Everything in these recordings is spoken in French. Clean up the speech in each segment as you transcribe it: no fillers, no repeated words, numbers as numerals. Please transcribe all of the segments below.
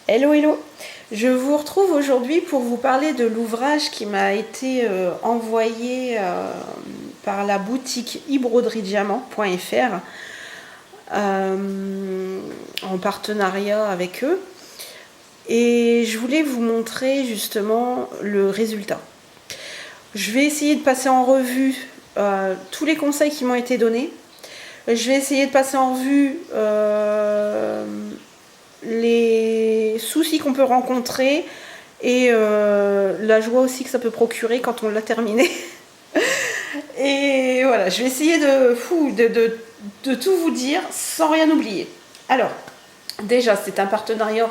Hello, hello. Je vous retrouve aujourd'hui pour vous parler de l'ouvrage qui m'a été envoyé par la boutique ibroderie-diamant.fr en partenariat avec eux. Et je voulais vous montrer justement le résultat. Je vais essayer de passer en revue tous les conseils qui m'ont été donnés. Je vais essayer de passer en revue les soucis qu'on peut rencontrer et la joie aussi que ça peut procurer quand on l'a terminé. Et voilà, je vais essayer de tout vous dire sans rien oublier. Alors, déjà, c'est un partenariat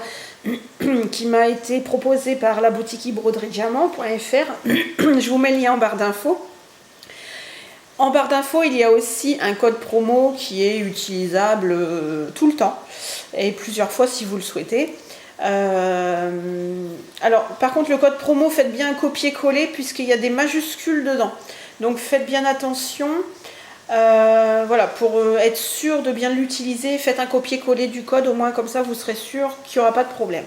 qui m'a été proposé par la boutique ibroderie-diamant.fr. Je vous mets le lien en barre d'infos. En barre d'infos, il y a aussi un code promo qui est utilisable tout le temps et plusieurs fois si vous le souhaitez. Alors, par contre, le code promo, faites bien un copier-coller puisqu'il y a des majuscules dedans. Donc, faites bien attention. Voilà, pour être sûr de bien l'utiliser, faites un copier-coller du code, au moins comme ça, vous serez sûr qu'il n'y aura pas de problème.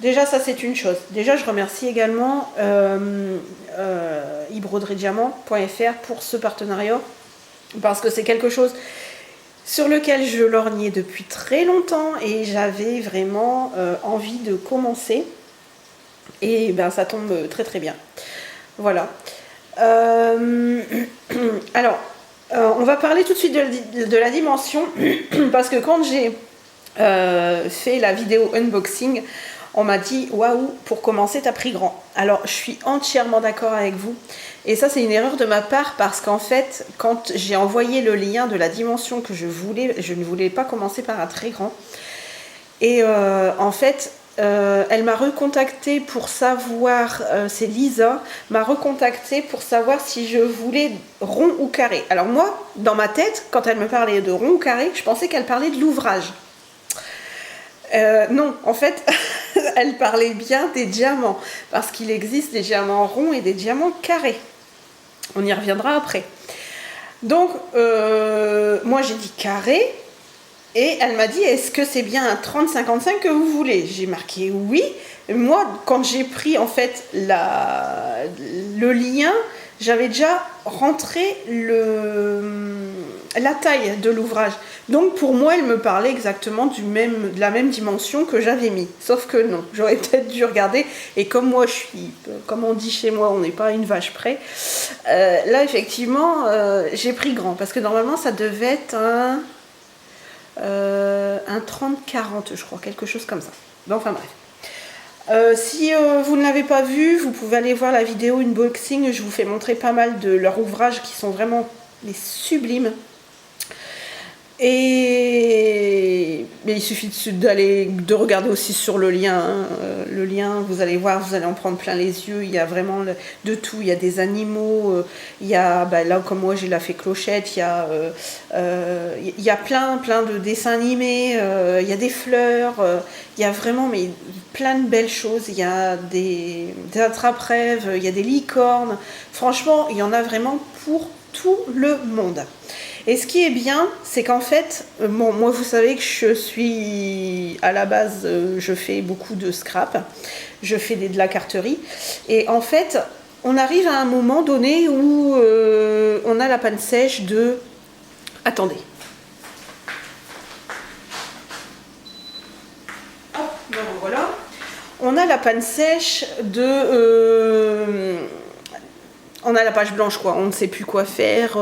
Déjà, ça c'est une chose. Déjà, je remercie également ibroderie-diamant.fr pour ce partenariat parce que c'est quelque chose sur lequel je lorgnais depuis très longtemps et j'avais vraiment envie de commencer. Et ben, ça tombe très très bien. Voilà. Alors, on va parler tout de suite de la dimension parce que quand j'ai fait la vidéo unboxing, on m'a dit waouh, pour commencer t'as pris grand. Alors je suis entièrement d'accord avec vous et ça c'est une erreur de ma part parce qu'en fait quand j'ai envoyé le lien de la dimension que je ne voulais pas commencer par un très grand et en fait elle m'a recontacté pour savoir, c'est Lisa, m'a recontacté pour savoir si je voulais rond ou carré. Alors moi, dans ma tête, quand elle me parlait de rond ou carré, je pensais qu'elle parlait de l'ouvrage. Non, en fait, elle parlait bien des diamants, parce qu'il existe des diamants ronds et des diamants carrés. On y reviendra après. Donc, moi j'ai dit carré, et elle m'a dit, est-ce que c'est bien un 30-55 que vous voulez? J'ai marqué oui. Moi, quand j'ai pris en fait le lien, j'avais déjà rentré la taille de l'ouvrage. Donc pour moi, elle me parlait exactement de la même dimension que j'avais mis. Sauf que non, j'aurais peut-être dû regarder. Et comme moi, comme on dit chez moi, on n'est pas une vache près. Là, effectivement, j'ai pris grand. Parce que normalement, ça devait être un 30-40, je crois, quelque chose comme ça. Bon, enfin bref. Si vous ne l'avez pas vu, vous pouvez aller voir la vidéo unboxing. Je vous fais montrer pas mal de leurs ouvrages qui sont vraiment sublimes. Mais il suffit de regarder aussi sur le lien. Hein. Le lien, vous allez voir, vous allez en prendre plein les yeux. Il y a vraiment de tout. Il y a des animaux. Il y a, là, comme moi, j'ai la fée Clochette. Il y a plein de dessins animés. Il y a des fleurs. Il y a vraiment plein de belles choses. Il y a des attrape-rêves. Il y a des licornes. Franchement, il y en a vraiment pour tout le monde. Et ce qui est bien, c'est qu'en fait, moi vous savez que je suis, à la base, je fais beaucoup de scrap, je fais de la carterie, et en fait, on arrive à un moment donné où on a la panne sèche de... Attendez. Hop, ben voilà. On a la panne sèche de... on a la page blanche, quoi. On ne sait plus quoi faire.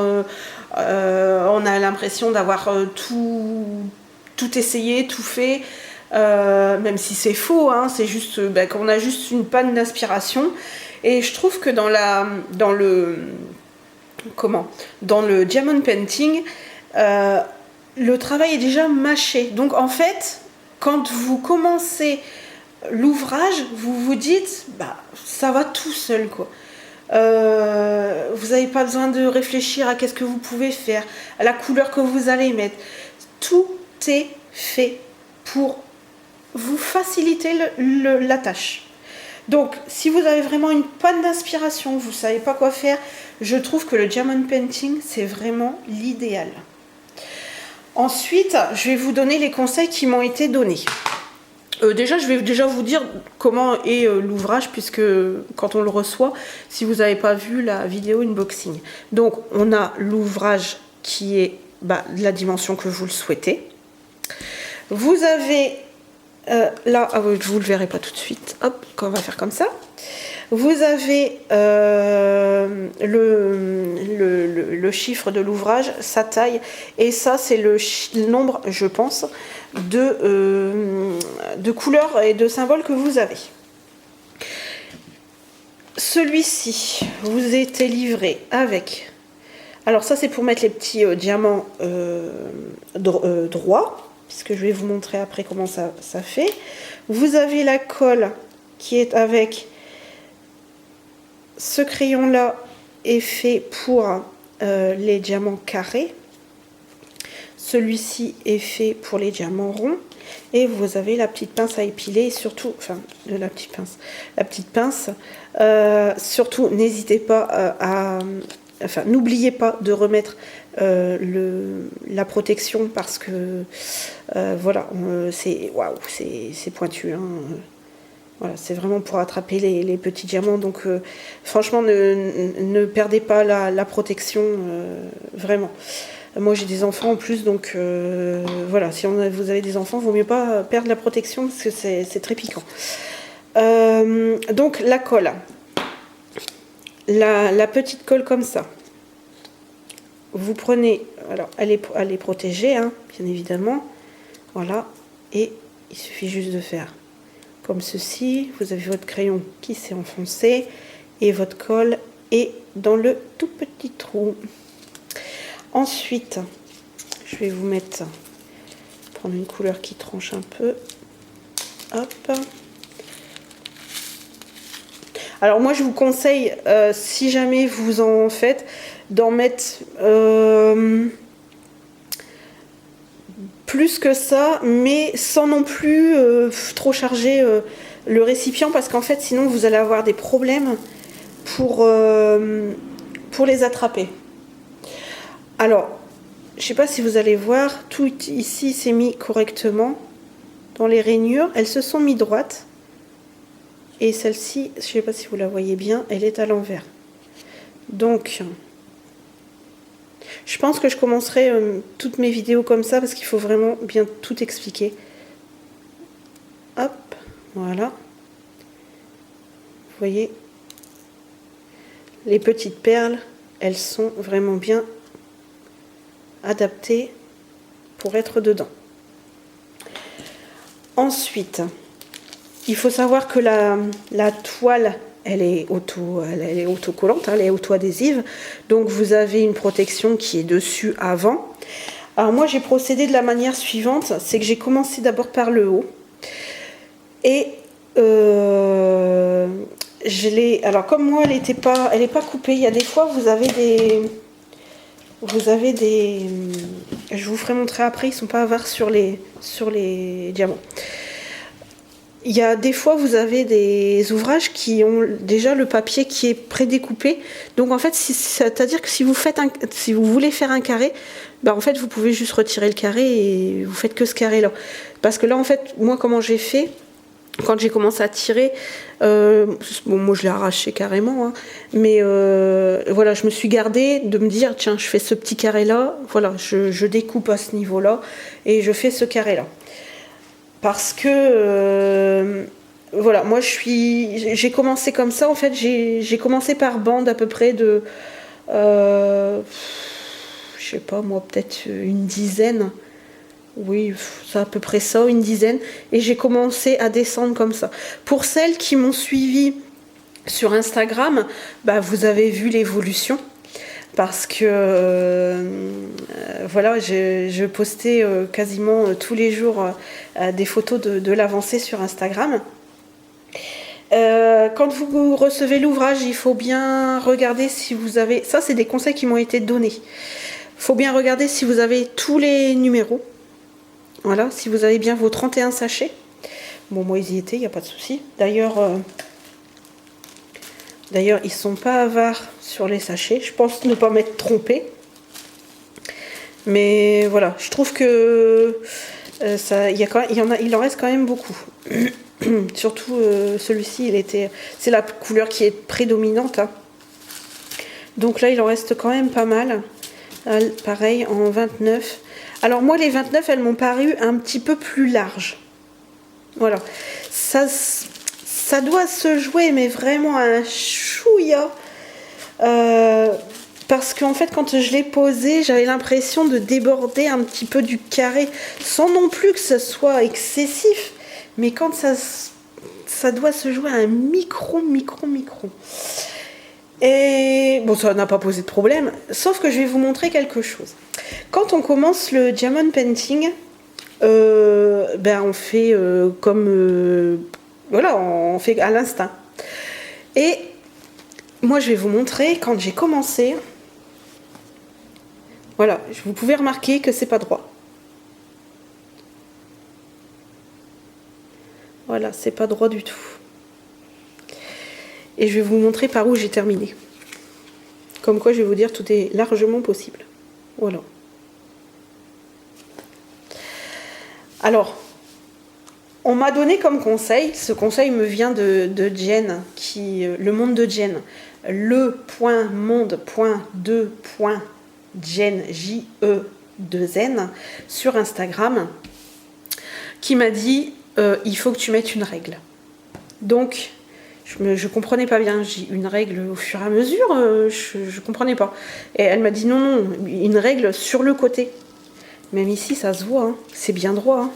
On a l'impression d'avoir tout essayé, tout fait. Même si c'est faux, hein, c'est juste qu'on a juste une panne d'inspiration. Et je trouve que dans le diamond painting, le travail est déjà mâché. Donc en fait, quand vous commencez l'ouvrage, vous vous dites, ça va tout seul, quoi. Vous n'avez pas besoin de réfléchir à qu'est-ce que vous pouvez faire, à la couleur que vous allez mettre. Tout est fait pour vous faciliter la tâche. Donc, si vous avez vraiment une panne d'inspiration, vous ne savez pas quoi faire, je trouve que le diamond painting, c'est vraiment l'idéal. Ensuite, je vais vous donner les conseils qui m'ont été donnés. Déjà, je vais déjà vous dire comment est l'ouvrage, puisque quand on le reçoit, si vous n'avez pas vu la vidéo unboxing. Donc, on a l'ouvrage qui est de la dimension que vous le souhaitez. Vous avez là, vous le verrez pas tout de suite. Hop, on va faire comme ça. Vous avez le chiffre de l'ouvrage, sa taille, et ça c'est le nombre, je pense, de couleurs et de symboles que vous avez. Celui-ci vous était livré avec... Alors ça c'est pour mettre les petits diamants droits, puisque je vais vous montrer après comment ça fait. Vous avez la colle qui est avec... Ce crayon-là est fait pour les diamants carrés. Celui-ci est fait pour les diamants ronds. Et vous avez la petite pince à épiler, et surtout, la petite pince. Surtout, n'hésitez pas n'oubliez pas de remettre la protection, parce que voilà, c'est pointu. Hein. Voilà, c'est vraiment pour attraper les petits diamants. Donc, franchement, ne perdez pas la protection, vraiment. Moi, j'ai des enfants en plus, donc voilà, si vous avez des enfants, il vaut mieux pas perdre la protection, parce que c'est très piquant. Donc, la colle. La petite colle comme ça. Vous prenez... Alors, elle est protégée, hein, bien évidemment. Voilà. Et il suffit juste de faire... comme ceci, vous avez votre crayon qui s'est enfoncé et votre colle est dans le tout petit trou. Ensuite, je vais vous prendre une couleur qui tranche un peu. Hop. Alors moi je vous conseille, si jamais vous en faites, d'en mettre plus que ça, mais sans non plus trop charger le récipient, parce qu'en fait sinon vous allez avoir des problèmes pour les attraper. Alors, je ne sais pas si vous allez voir, tout ici s'est mis correctement dans les rainures, elles se sont mis droites, et celle-ci, je ne sais pas si vous la voyez bien, elle est à l'envers. Donc, je pense que je commencerai toutes mes vidéos comme ça, parce qu'il faut vraiment bien tout expliquer. Hop, voilà. Vous voyez, les petites perles, elles sont vraiment bien adaptées pour être dedans. Ensuite, il faut savoir que la toile, elle est autocollante, hein, elle est auto-adhésive. Donc vous avez une protection qui est dessus avant. Alors moi j'ai procédé de la manière suivante, c'est que j'ai commencé d'abord par le haut. Et alors comme moi elle est pas coupée, il y a des fois vous avez des... Je vous ferai montrer après, ils sont pas avares sur les diamants. Il y a des fois, vous avez des ouvrages qui ont déjà le papier qui est prédécoupé. Donc en fait, c'est-à-dire que si vous voulez faire un carré, en fait, vous pouvez juste retirer le carré et vous faites que ce carré-là. Parce que là, en fait, moi, comment j'ai fait, quand j'ai commencé à tirer, moi je l'ai arraché carrément, hein, mais voilà, je me suis gardée de me dire, tiens, je fais ce petit carré-là, voilà, je découpe à ce niveau-là et je fais ce carré-là. Parce que voilà, moi j'ai commencé comme ça, en fait, j'ai commencé par bande à peu près de je sais pas moi, peut-être une dizaine. Oui, c'est à peu près ça, une dizaine. Et j'ai commencé à descendre comme ça. Pour celles qui m'ont suivi sur Instagram, vous avez vu l'évolution. Parce que voilà, je postais quasiment tous les jours des photos de l'avancée sur Instagram. Quand vous recevez l'ouvrage, il faut bien regarder si vous avez... Ça, c'est des conseils qui m'ont été donnés. Il faut bien regarder si vous avez tous les numéros. Voilà, si vous avez bien vos 31 sachets. Bon, moi, ils y étaient, il n'y a pas de souci. D'ailleurs, ils ne sont pas avares sur les sachets. Je pense ne pas m'être trompée. Mais voilà, je trouve que Il en reste quand même beaucoup. Surtout celui-ci, c'est la couleur qui est prédominante. Hein. Donc là, il en reste quand même pas mal. Pareil, en 29. Alors moi, les 29, elles m'ont paru un petit peu plus larges. Voilà. Ça doit se jouer, mais vraiment un chouïa. Parce qu'en fait, quand je l'ai posé, j'avais l'impression de déborder un petit peu du carré, sans non plus que ce soit excessif. Mais quand ça doit se jouer à un micro. Et bon, ça n'a pas posé de problème, sauf que je vais vous montrer quelque chose. Quand on commence le diamond painting, on fait on fait à l'instinct. Et moi, je vais vous montrer quand j'ai commencé. Voilà, vous pouvez remarquer que c'est pas droit. Voilà, c'est pas droit du tout. Et je vais vous montrer par où j'ai terminé. Comme quoi, je vais vous dire, tout est largement possible. Voilà. On m'a donné comme conseil, ce conseil me vient de Jen, le monde de Jen, le.monde.2.Jen, J-E-2-N, sur Instagram, qui m'a dit, il faut que tu mettes une règle. Donc, je comprenais pas bien, j'ai une règle au fur et à mesure, je comprenais pas. Et elle m'a dit, non, une règle sur le côté. Même ici, ça se voit, hein, c'est bien droit, hein.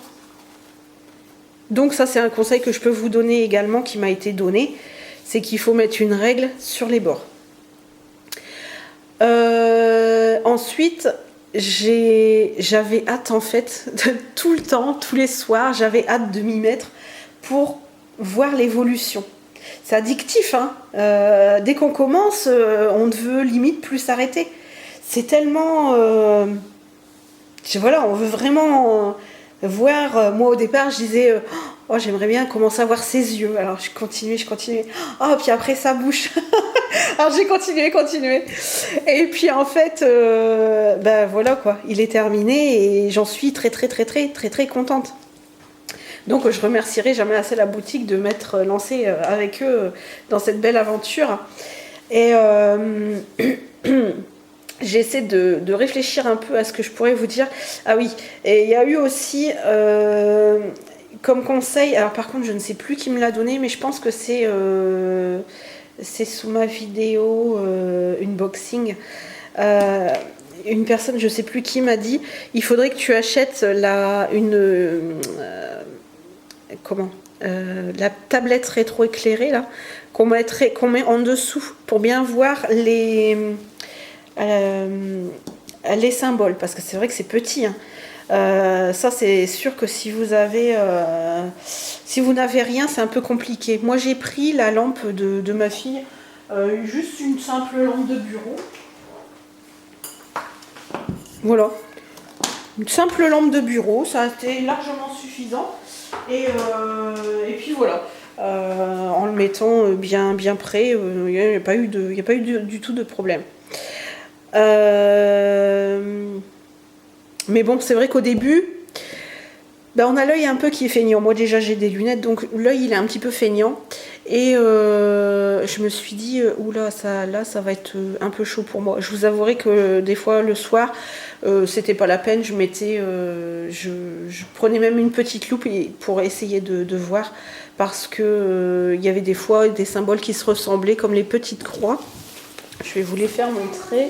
Donc ça, c'est un conseil que je peux vous donner également, qui m'a été donné, c'est qu'il faut mettre une règle sur les bords. Ensuite, j'avais hâte en fait, tout le temps, tous les soirs, j'avais hâte de m'y mettre pour voir l'évolution. C'est addictif, hein. Dès qu'on commence, on ne veut limite plus s'arrêter. C'est tellement... on veut vraiment... voir, moi au départ je disais j'aimerais bien commencer à voir ses yeux, alors je continuais, puis après sa bouche. Alors j'ai continué, et puis en fait voilà quoi, il est terminé et j'en suis très contente. Donc je remercierai jamais assez la boutique de m'être lancée avec eux dans cette belle aventure. Et j'essaie de réfléchir un peu à ce que je pourrais vous dire. Ah oui, et il y a eu aussi comme conseil, alors par contre je ne sais plus qui me l'a donné, mais je pense que c'est sous ma vidéo unboxing. Une personne, je ne sais plus qui, m'a dit, il faudrait que tu achètes la tablette rétroéclairée là, qu'on met en dessous pour bien voir les symboles, parce que c'est vrai que c'est petit, hein. Ça c'est sûr que si vous n'avez rien, c'est un peu compliqué. Moi j'ai pris la lampe de ma fille, juste une simple lampe de bureau. Voilà, une simple lampe de bureau, ça a été largement suffisant. Et puis voilà, en le mettant bien près, il n'y a pas eu du tout de problème. Mais bon, c'est vrai qu'au début, on a l'œil un peu qui est feignant. Moi déjà j'ai des lunettes, donc l'œil il est un petit peu feignant. Et je me suis dit, oula, ça va être un peu chaud pour moi. Je vous avouerai que des fois le soir, c'était pas la peine. Je prenais même une petite loupe pour essayer de voir, parce que il y avait des fois des symboles qui se ressemblaient, comme les petites croix. Je vais vous les faire montrer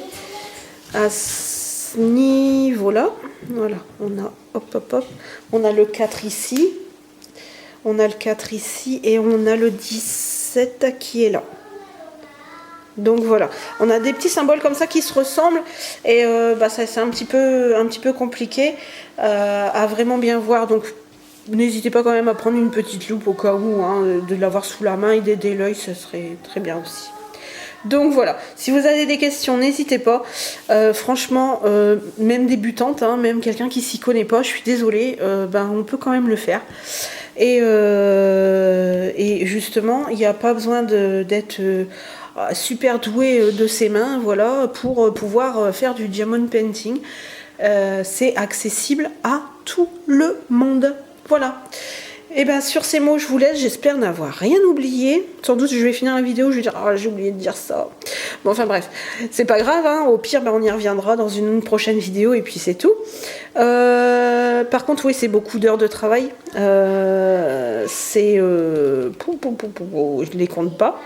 à ce niveau-là. Voilà, on a le 4 ici. On a le 4 ici et on a le 17 qui est là. Donc voilà, on a des petits symboles comme ça qui se ressemblent, et ça, c'est un petit peu compliqué à vraiment bien voir. Donc n'hésitez pas quand même à prendre une petite loupe au cas où, hein, de l'avoir sous la main et d'aider l'œil, ce serait très bien aussi. Donc voilà, si vous avez des questions, n'hésitez pas. Franchement, même débutante, hein, même quelqu'un qui s'y connaît pas, je suis désolée, on peut quand même le faire. Et justement, il n'y a pas besoin d'être super doué de ses mains, voilà, pour pouvoir faire du diamond painting. C'est accessible à tout le monde. Voilà. Et bien sur ces mots, je vous laisse. J'espère n'avoir rien oublié. Sans doute, je vais finir la vidéo. Je vais dire, ah, j'ai oublié de dire ça. Bon, enfin bref, c'est pas grave. Hein. Au pire, ben, on y reviendra dans une prochaine vidéo et puis c'est tout. Par contre, oui, c'est beaucoup d'heures de travail. Je les compte pas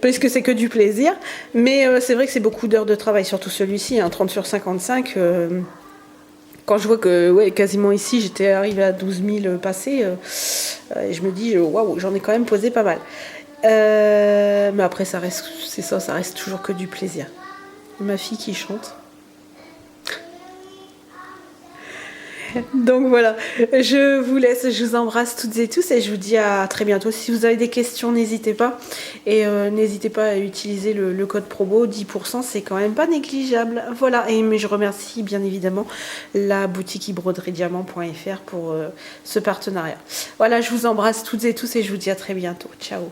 parce que c'est que du plaisir. Mais c'est vrai que c'est beaucoup d'heures de travail, surtout celui-ci, hein, 30 sur 55. Quand je vois que ouais, quasiment ici, j'étais arrivée à 12 000 passés, et je me dis, waouh, j'en ai quand même posé pas mal. Mais après, ça reste, c'est ça, ça reste toujours que du plaisir. Ma fille qui chante. Donc voilà, je vous laisse, je vous embrasse toutes et tous et je vous dis à très bientôt. Si vous avez des questions, n'hésitez pas. Et n'hésitez pas à utiliser le code promo, 10%, c'est quand même pas négligeable. Voilà, et mais je remercie bien évidemment la boutique ibroderiediamant.fr pour ce partenariat. Voilà, je vous embrasse toutes et tous et je vous dis à très bientôt. Ciao.